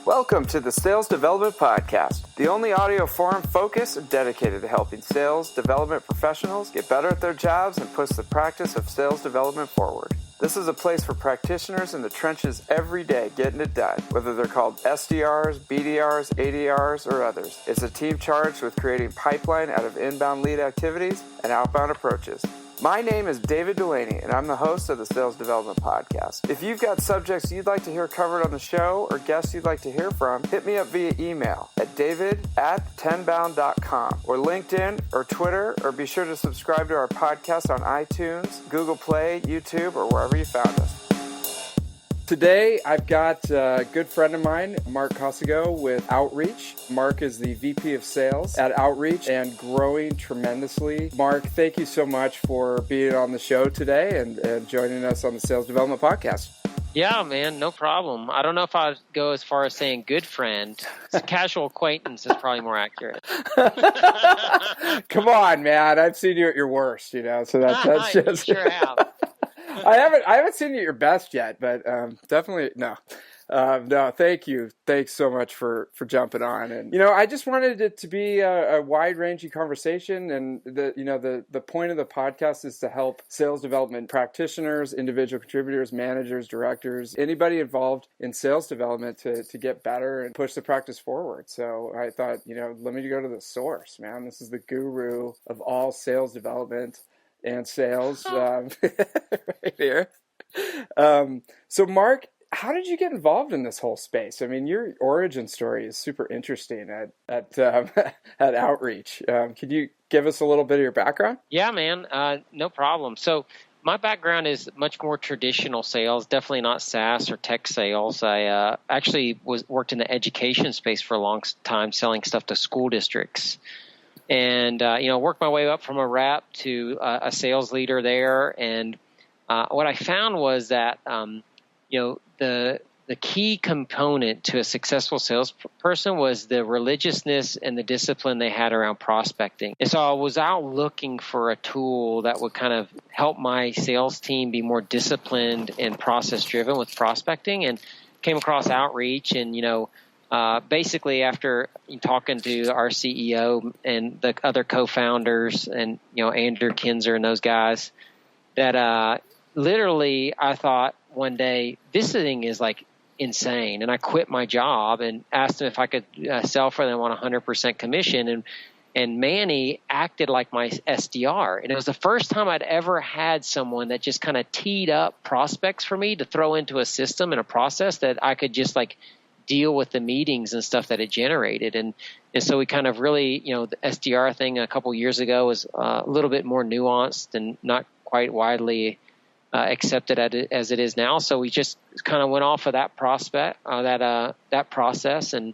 Welcome to the Sales Development Podcast, the only audio forum focused and dedicated to helping sales development professionals get better at their jobs and push the practice of sales development forward. This is a place for practitioners in the trenches every day getting it done, whether they're called SDRs, BDRs, ADRs, or others. It's a team charged with creating pipeline out of inbound lead activities and outbound approaches. My name is David Dulany, and I'm the host of the Sales Development Podcast. If you've got subjects you'd like to hear covered on the show or guests you'd like to hear from, hit me up via email at david@tenbound.com or LinkedIn or Twitter, or be sure to subscribe to our podcast on iTunes, Google Play, YouTube, or wherever you found us. Today, I've got a good friend of mine, Mark Kolsoglow with Outreach. Mark is the VP of Sales at Outreach and growing tremendously. Mark, thank you so much for being on the show today and joining us on the Sales Development Podcast. Yeah, man, no problem. I don't know if I'd go as far as saying good friend. Casual acquaintance is probably more accurate. Come on, man. I've seen you at your worst, so that's just... You sure have. I haven't seen you at your best yet, but definitely no. No, thank you. Thanks so much for jumping on. And I just wanted it to be a wide-ranging conversation. And the point of the podcast is to help sales development practitioners, individual contributors, managers, directors, anybody involved in sales development to get better and push the practice forward. So I thought, let me go to the source, man. This is the guru of all sales development and sales right here. So Mark, how did you get involved in this whole space? I mean, your origin story is super interesting at Outreach. Could you give us a little bit of your background? Yeah, man, no problem. So my background is much more traditional sales, definitely not SaaS or tech sales. I actually worked in the education space for a long time, selling stuff to school districts. And, worked my way up from a rep to a sales leader there. And what I found was that, the key component to a successful salesperson was the religiousness and the discipline they had around prospecting. And so I was out looking for a tool that would kind of help my sales team be more disciplined and process-driven with prospecting, and came across Outreach. And, basically, after talking to our CEO and the other co-founders and, Andrew Kinzer and those guys, that literally I thought one day, this thing is like insane. And I quit my job and asked them if I could sell for them on 100% commission. And Manny acted like my SDR. And it was the first time I'd ever had someone that just kind of teed up prospects for me to throw into a system and a process that I could just deal with the meetings and stuff that it generated. And so we kind of really, the SDR thing a couple years ago was a little bit more nuanced and not quite widely accepted as it is now. So we just kind of went off of that that process and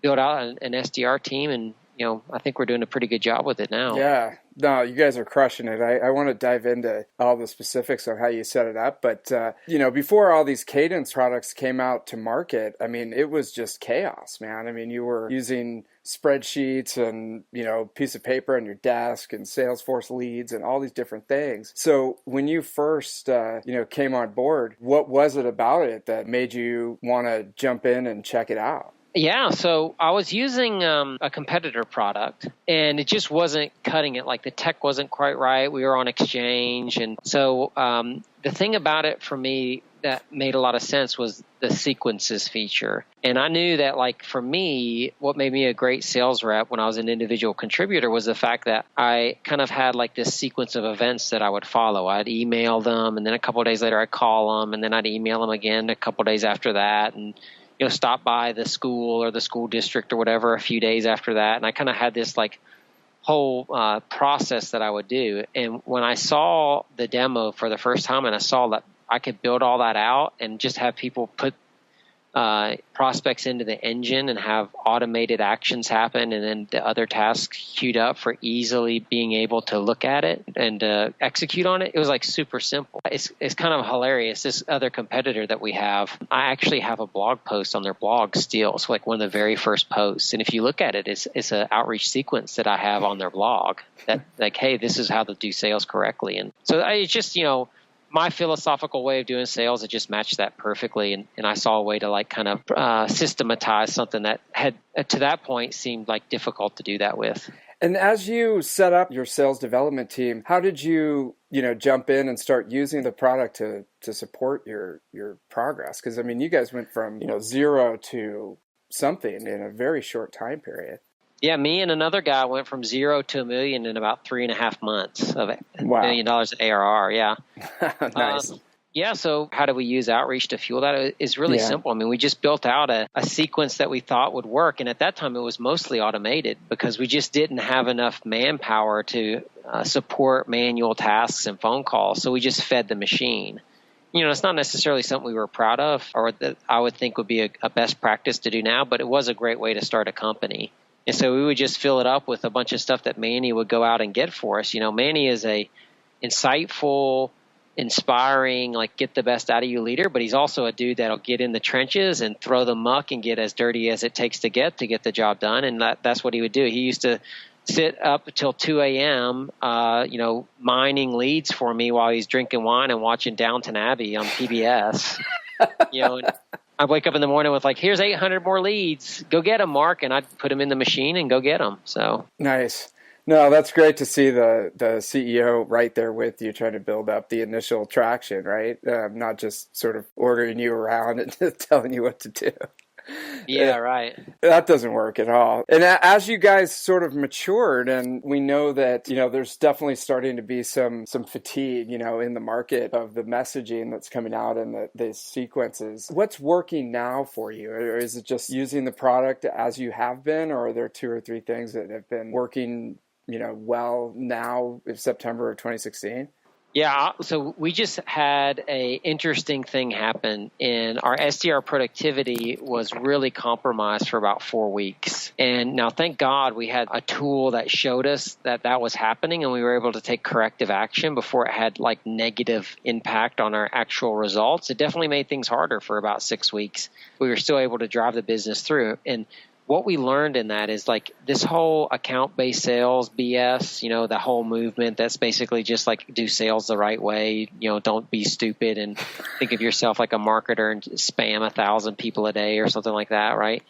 built out an SDR team. And, I think we're doing a pretty good job with it now. Yeah. No, you guys are crushing it. I want to dive into all the specifics of how you set it up. But, before all these Cadence products came out to market, I mean, it was just chaos, man. I mean, you were using spreadsheets and, piece of paper on your desk and Salesforce leads and all these different things. So when you first, came on board, what was it about it that made you want to jump in and check it out? Yeah, so I was using a competitor product, and it just wasn't cutting it. Like, the tech wasn't quite right. We were on Exchange. And so the thing about it for me that made a lot of sense was the sequences feature. And I knew that, for me, what made me a great sales rep when I was an individual contributor was the fact that I kind of had this sequence of events that I would follow. I'd email them, and then a couple of days later I'd call them, and then I'd email them again a couple of days after that, and stop by the school or the school district or whatever a few days after that. And I kind of had this whole process that I would do. And when I saw the demo for the first time and I saw that I could build all that out and just have people put prospects into the engine and have automated actions happen, and then the other tasks queued up for easily being able to look at it and execute on it. It was super simple. It's kind of hilarious. This other competitor that we have, I actually have a blog post on their blog still. It's one of the very first posts. And if you look at it, it's an outreach sequence that I have on their blog that hey, this is how to do sales correctly. And so it's just, my philosophical way of doing sales, it just matched that perfectly. And I saw a way to like kind of systematize something that had to that point seemed like difficult to do that with. And as you set up your sales development team, how did you jump in and start using the product to support your progress? Because I mean, you guys went from, zero to something in a very short time period. Yeah, me and another guy went from 0 to $1 million in about 3.5 months of $1 million of ARR. Yeah. Nice. Yeah, so how do we use outreach to fuel that? It's really simple. I mean, we just built out a sequence that we thought would work. And at that time, it was mostly automated because we just didn't have enough manpower to support manual tasks and phone calls. So we just fed the machine. It's not necessarily something we were proud of or that I would think would be a best practice to do now, but it was a great way to start a company. And so we would just fill it up with a bunch of stuff that Manny would go out and get for us. Manny is a insightful, inspiring, like get the best out of you leader, but he's also a dude that'll get in the trenches and throw the muck and get as dirty as it takes to get the job done. And that's what he would do. He used to sit up until 2 a.m., mining leads for me while he's drinking wine and watching Downton Abbey on PBS. And I'd wake up in the morning with like, here's 800 more leads. Go get them, Mark. And I'd put them in the machine and go get them. So nice. No, that's great to see the CEO right there with you trying to build up the initial traction, right? Not just sort of ordering you around and telling you what to do. Yeah, right. That doesn't work at all. And as you guys sort of matured, and we know that, there's definitely starting to be some fatigue, in the market of the messaging that's coming out and the sequences. What's working now for you? Or is it just using the product as you have been, or are there 2 or 3 things that have been working, well now in September of 2016? Yeah, so we just had a interesting thing happen, and our SDR productivity was really compromised for about 4 weeks. And now, thank God, we had a tool that showed us that was happening, and we were able to take corrective action before it had like negative impact on our actual results. It definitely made things harder for about 6 weeks. We were still able to drive the business through. And what we learned in that is like this whole account-based sales BS, the whole movement that's basically just like do sales the right way, don't be stupid and think of yourself like a marketer and spam 1,000 people a day or something like that, right?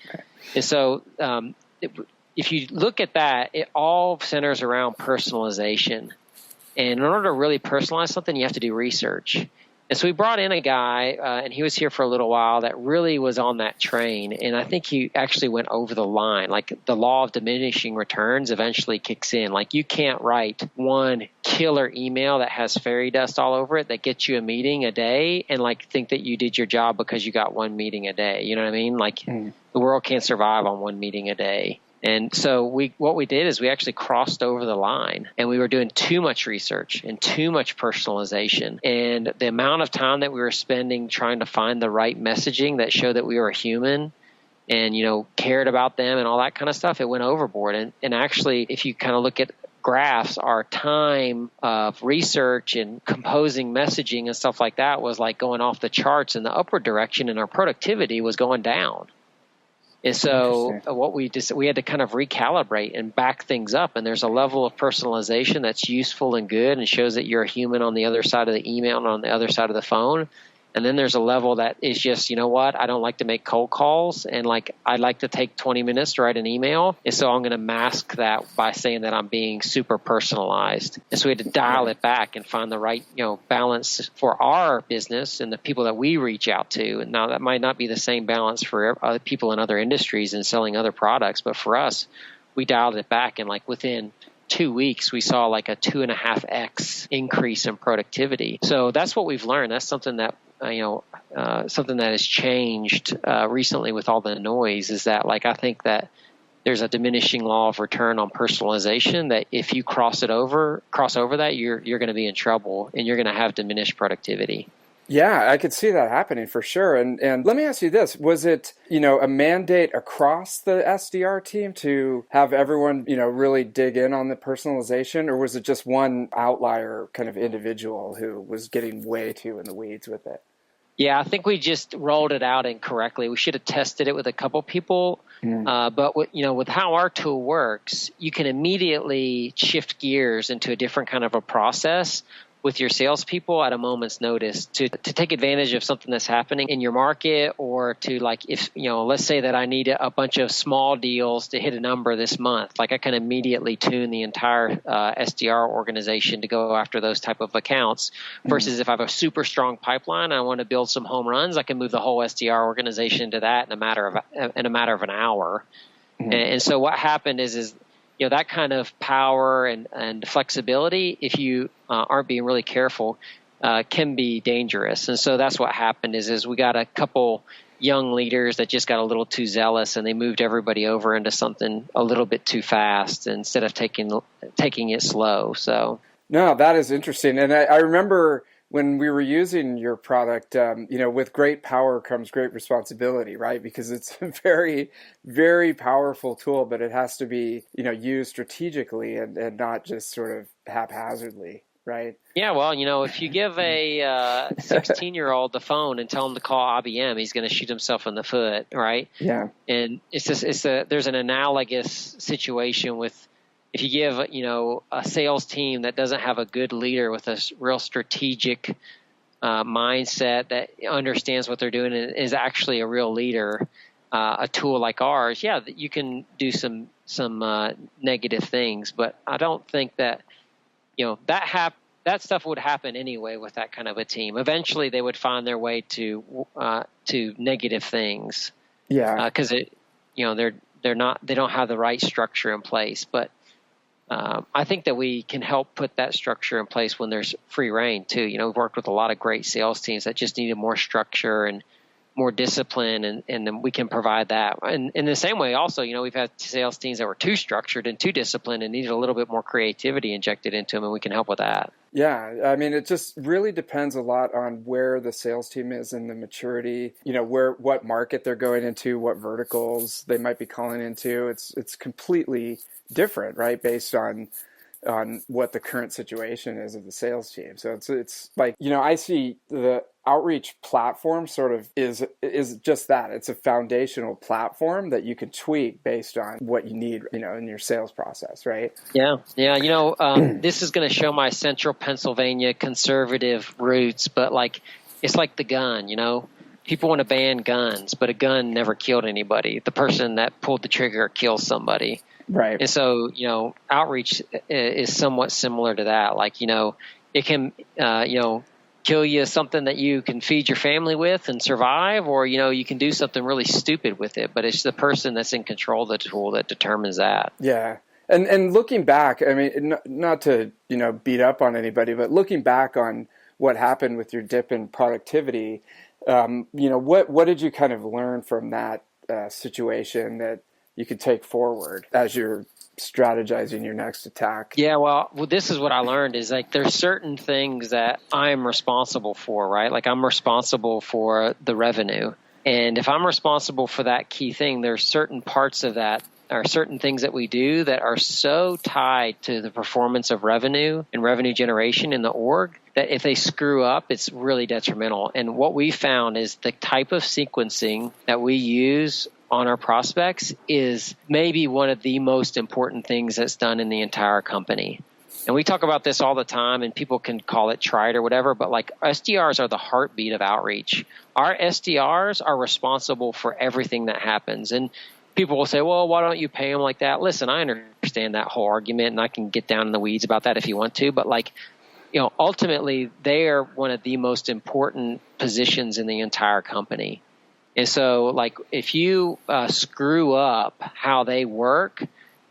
And so if you look at that, it all centers around personalization. And in order to really personalize something, you have to do research. And so we brought in a guy, and he was here for a little while, that really was on that train. And I think he actually went over the line. Like the law of diminishing returns eventually kicks in. Like you can't write one killer email that has fairy dust all over it that gets you a meeting a day and like think that you did your job because you got one meeting a day. You know what I mean? Like the world can't survive on one meeting a day. And so what we did is we actually crossed over the line, and we were doing too much research and too much personalization. And the amount of time that we were spending trying to find the right messaging that showed that we were human and, cared about them and all that kind of stuff, it went overboard. And actually, if you kind of look at graphs, our time of research and composing messaging and stuff like that was like going off the charts in the upward direction, and our productivity was going down. And so what we had to kind of recalibrate and back things up. And there's a level of personalization that's useful and good and shows that you're a human on the other side of the email and on the other side of the phone. And then there's a level that is just, you know what, I don't like to make cold calls, and like I'd like to take 20 minutes to write an email. And so I'm going to mask that by saying that I'm being super personalized. And so we had to dial it back and find the right, balance for our business and the people that we reach out to. And now that might not be the same balance for other people in other industries and selling other products, but for us, we dialed it back, and like within 2 weeks, we saw like a 2.5x increase in productivity. So that's what we've learned. That's something that something that has changed recently with all the noise is that like I think that there's a diminishing law of return on personalization that if you cross over that, you're going to be in trouble and you're going to have diminished productivity. Yeah, I could see that happening for sure. And let me ask you this. Was it, a mandate across the SDR team to have everyone, really dig in on the personalization, or was it just one outlier kind of individual who was getting way too in the weeds with it? Yeah, I think we just rolled it out incorrectly. We should have tested it with a couple people. But with how our tool works, you can immediately shift gears into a different kind of a process with your salespeople at a moment's notice to take advantage of something that's happening in your market, or to, like, if, let's say that I need a bunch of small deals to hit a number this month, like I can immediately tune the entire SDR organization to go after those type of accounts versus if I have a super strong pipeline, I want to build some home runs, I can move the whole SDR organization to that in a matter of an hour. And so what happened is that kind of power and flexibility, if you aren't being really careful, can be dangerous. And so that's what happened is we got a couple young leaders that just got a little too zealous, and they moved everybody over into something a little bit too fast instead of taking it slow. So no, that is interesting. And I remember when we were using your product, with great power comes great responsibility, right? Because it's a very, very powerful tool, but it has to be, used strategically and not just sort of haphazardly, right? Yeah, well, if you give a 16-year-old the phone and tell him to call IBM, he's going to shoot himself in the foot, right? Yeah. And there's an analogous situation with, if you give, a sales team that doesn't have a good leader with a real strategic mindset that understands what they're doing and is actually a real leader, a tool like ours, you can do some negative things. But I don't think that, that stuff would happen anyway with that kind of a team. Eventually, they would find their way to negative things. Yeah. Because they don't have the right structure in place, but. I think that we can help put that structure in place when there's free reign too. We've worked with a lot of great sales teams that just needed more structure and more discipline, and then we can provide that. And in the same way also, we've had sales teams that were too structured and too disciplined and needed a little bit more creativity injected into them, and we can help with that. Yeah, I mean, it just really depends a lot on where the sales team is in the maturity, what market they're going into, what verticals they might be calling into. It's completely different, right, based on what the current situation is of the sales team. So it's like, I see the outreach platform sort of is just that. It's a foundational platform that you can tweak based on what you need, in your sales process, right? Yeah. This is going to show my central Pennsylvania conservative roots, but it's like the gun, people want to ban guns, but a gun never killed anybody. The person that pulled the trigger kills somebody. Right. And so, outreach is somewhat similar to that. It can, kill you something that you can feed your family with and survive, or, you can do something really stupid with it. But it's the person that's in control of the tool that determines that. Yeah. And looking back, I mean, not to, beat up on anybody, but looking back on what happened with your dip in productivity, what did you kind of learn from that situation that you could take forward as you're strategizing your next attack? Yeah, well, this is what I learned is there's certain things that I'm responsible for, right? I'm responsible for the revenue. And if I'm responsible for that key thing, there's certain parts of that or certain things that we do that are so tied to the performance of revenue and revenue generation in the org that if they screw up, it's really detrimental. And what we found is the type of sequencing that we use on our prospects is maybe one of the most important things that's done in the entire company. And we talk about this all the time, and people can call it trite or whatever, but SDRs are the heartbeat of outreach. Our SDRs are responsible for everything that happens. And people will say, well, why don't you pay them like that? Listen, I understand that whole argument, and I can get down in the weeds about that if you want to, but ultimately they are one of the most important positions in the entire company. And so, if you screw up how they work,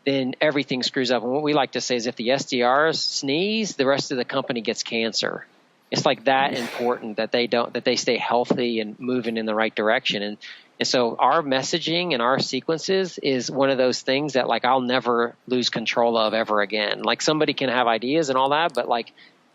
then everything screws up. And what we like to say is if the SDRs sneeze, the rest of the company gets cancer. It's that important that they stay healthy and moving in the right direction. And so our messaging and our sequences is one of those things that I'll never lose control of ever again. Somebody can have ideas and all that, but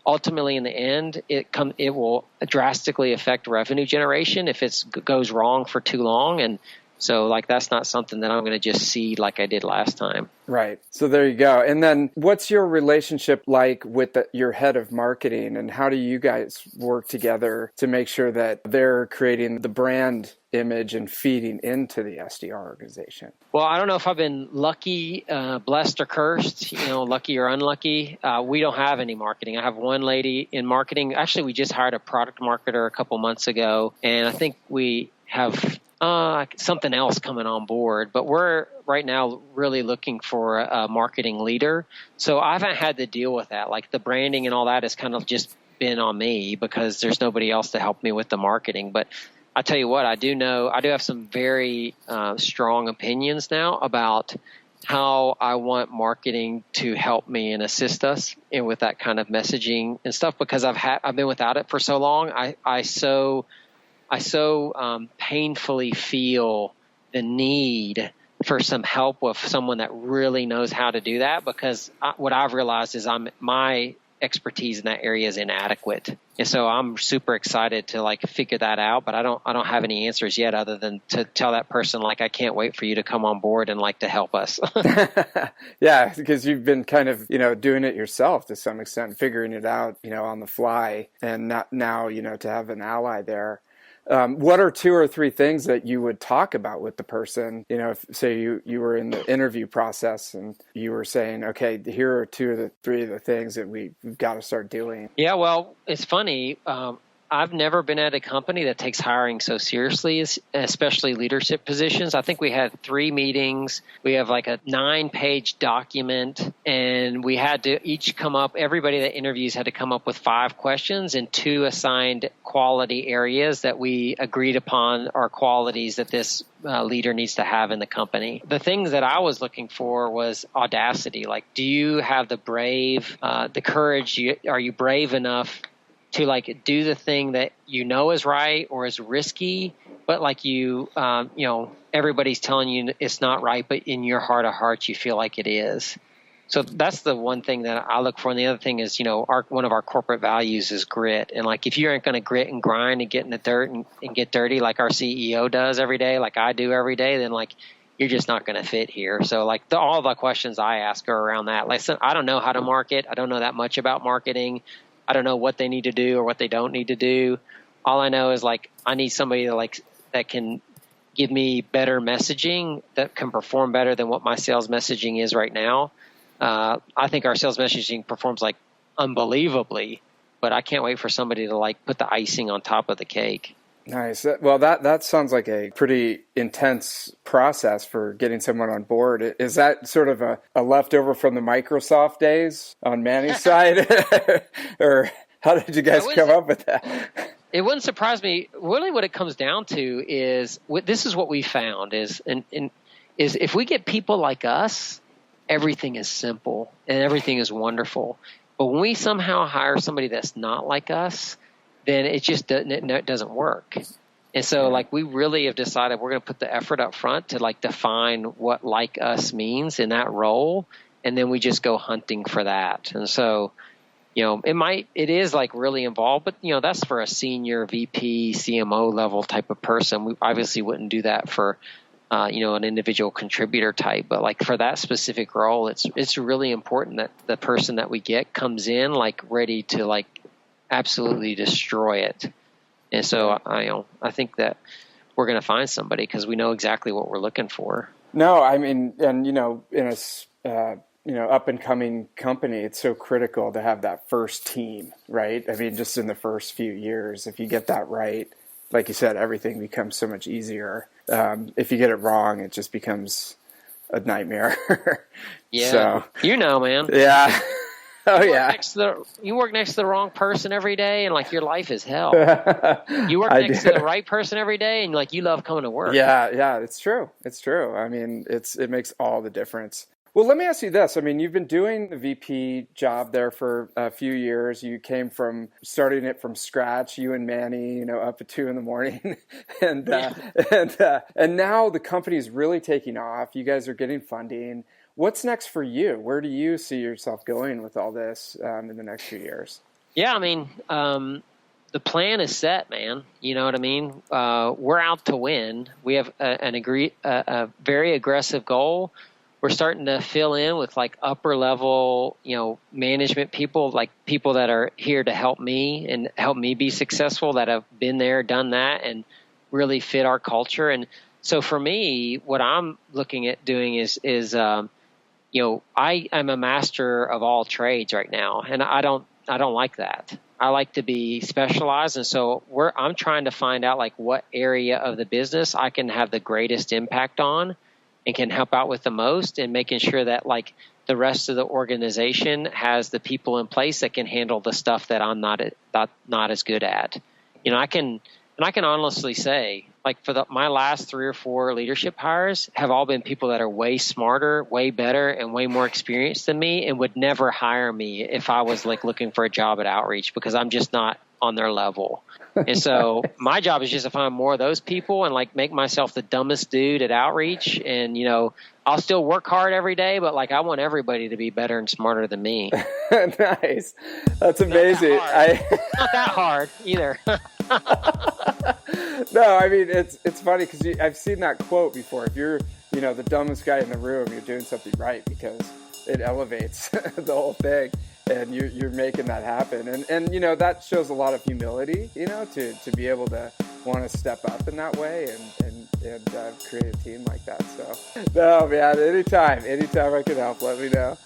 ultimately in the end, it will drastically affect revenue generation if it goes wrong for too long. And So like that's not something that I'm going to just see like I did last time. Right. So there you go. And then what's your relationship like with your head of marketing, and how do you guys work together to make sure that they're creating the brand image and feeding into the SDR organization? Well, I don't know if I've been lucky, blessed or cursed, lucky or unlucky. We don't have any marketing. I have one lady in marketing. Actually, we just hired a product marketer a couple months ago, and I think we have something else coming on board, but we're right now really looking for a marketing leader. So I haven't had to deal with that. Like the branding and all that has kind of just been on me because there's nobody else to help me with the marketing. But I tell you what, I do have some very strong opinions now about how I want marketing to help me and assist us in with that kind of messaging and stuff, because I've been without it for so long. I so painfully feel the need for some help with someone that really knows how to do that, because what I've realized is my expertise in that area is inadequate. And so I'm super excited to like figure that out, but I don't have any answers yet other than to tell that person, like, I can't wait for you to come on board and like to help us. Yeah, because you've been kind of, doing it yourself to some extent, figuring it out, on the fly, and now, to have an ally there. What are 2 or 3 things that you would talk about with the person? If say you were in the interview process and you were saying, okay, here are 2 or 3 of the things that we've got to start doing. Yeah, well, it's funny. I've never been at a company that takes hiring so seriously, especially leadership positions. I think we had 3 meetings. We have like a 9-page document, and we had to each everybody that interviews had to come up with 5 questions and 2 assigned quality areas that we agreed upon are qualities that this leader needs to have in the company. The things that I was looking for was audacity. Like, do you have the courage? Are you brave enough to like do the thing that is right or is risky, but like everybody's telling you it's not right, but in your heart of hearts you feel like it is. So that's the one thing that I look for. And the other thing is, one of our corporate values is grit. And like if you aren't going to grit and grind and get in the dirt and get dirty like our CEO does every day, like I do every day, then like you're just not going to fit here. So like all the questions I ask are around that. Like, I don't know how to market. I don't know that much about marketing. I don't know what they need to do or what they don't need to do. All I know is like I need somebody that can give me better messaging, that can perform better than what my sales messaging is right now. I think our sales messaging performs like unbelievably, but I can't wait for somebody to like put the icing on top of the cake. Nice. Well, that sounds like a pretty intense process for getting someone on board. Is that sort of a leftover from the Microsoft days on Manny's side? Or how did you guys come up with that? It wouldn't surprise me. Really what it comes down to is, this is what we found is if we get people like us, everything is simple and everything is wonderful. But when we somehow hire somebody that's not like us, then it just doesn't work. And so like we really have decided we're going to put the effort up front to like define what like us means in that role. And then we just go hunting for that. And so, it is like really involved, but that's for a senior VP, CMO level type of person. We obviously wouldn't do that for, an individual contributor type, but like for that specific role, it's really important that the person that we get comes in like ready to like absolutely destroy it. And so I think that we're going to find somebody because we know exactly what we're looking for. No, I mean, and in a up and coming company, it's so critical to have that first team, right? I mean, just in the first few years, if you get that right, like you said, everything becomes so much easier. If you get it wrong, it just becomes a nightmare. Yeah, so, man. Yeah. You work next to the wrong person every day, and like your life is hell. You work next to the right person every day, and like you love coming to work. Yeah, it's true. It's true. I mean, it makes all the difference. Well, let me ask you this. I mean, you've been doing the VP job there for a few years. You came from starting it from scratch, you and Manny, up at 2 a.m, and now the company is really taking off. You guys are getting funding. What's next for you? Where do you see yourself going with all this in the next few years? Yeah, I mean, the plan is set, man. You know what I mean? We're out to win. We have a very aggressive goal. We're starting to fill in with like upper level, management people, like people that are here to help me and help me be successful, that have been there, done that, and really fit our culture. And so for me, what I'm looking at doing is I am a master of all trades right now, and I don't like that. I like to be specialized, and so I'm trying to find out like what area of the business I can have the greatest impact on and can help out with the most, and making sure that like the rest of the organization has the people in place that can handle the stuff that I'm not as good at. I can honestly say, like for my last 3 or 4 leadership hires have all been people that are way smarter, way better, and way more experienced than me, and would never hire me if I was like looking for a job at Outreach, because I'm just not on their level. And so my job is just to find more of those people and like make myself the dumbest dude at Outreach. And, I'll still work hard every day, but like I want everybody to be better and smarter than me. Nice. That's amazing. Not that hard either. No, I mean, it's funny because I've seen that quote before. If you're, the dumbest guy in the room, you're doing something right, because it elevates the whole thing, and you're making that happen. And that shows a lot of humility, to be able to want to step up in that way and create a team like that. So, no, man, anytime I can help, let me know.